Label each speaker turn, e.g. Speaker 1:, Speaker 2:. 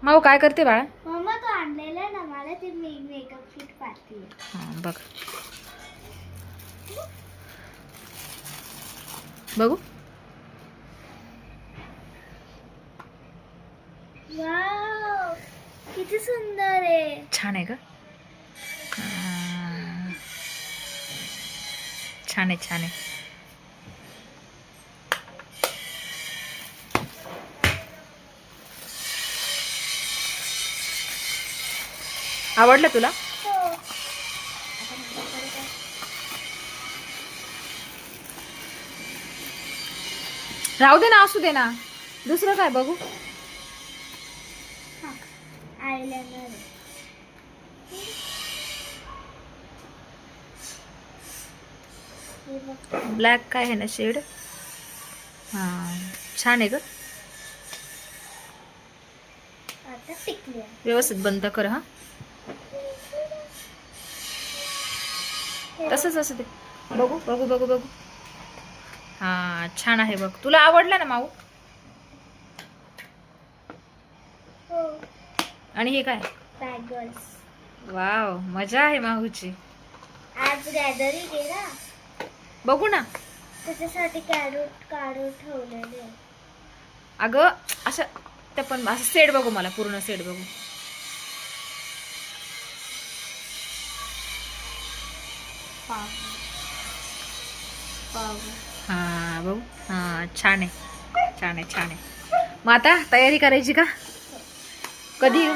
Speaker 1: माऊ काय करते बाळा?
Speaker 2: मम्मा तो आणलेला ना मला ते मेकअप किट पाहते.
Speaker 1: हां बघ बघू.
Speaker 2: वाव किती सुंदर आहे.
Speaker 1: छान आहे का? छान आहे छान आहे. आवडलं तुला? राहू दे ना, असू दे ना. दुसरं काय बघू?
Speaker 2: आयलाइनर
Speaker 1: ब्लॅक काय आहे ना शेड. हां छान आहे ग.
Speaker 2: आता टिकली.
Speaker 1: व्यवस्थित बंद कर. हां तसंच असू दे. बघू बघू बघू बघू. हां छान आहे बघ. तुला आवडलं ना माऊ?
Speaker 2: हो.
Speaker 1: आणि हे काय?
Speaker 2: बॅगल्स.
Speaker 1: वाव मजा आहे माऊची.
Speaker 2: आज गॅदरिंग आहे ना,
Speaker 1: बघू ना.
Speaker 2: त्याच्यासाठी कॅरेट काढून ठेवलेले.
Speaker 1: अगं असं ते पण असं सेट बघू, मला पूर्ण सेट बघू. हां बघू. हां छान आहे छान आहे छान आहे. मग आता तयारी करायची का? कधी?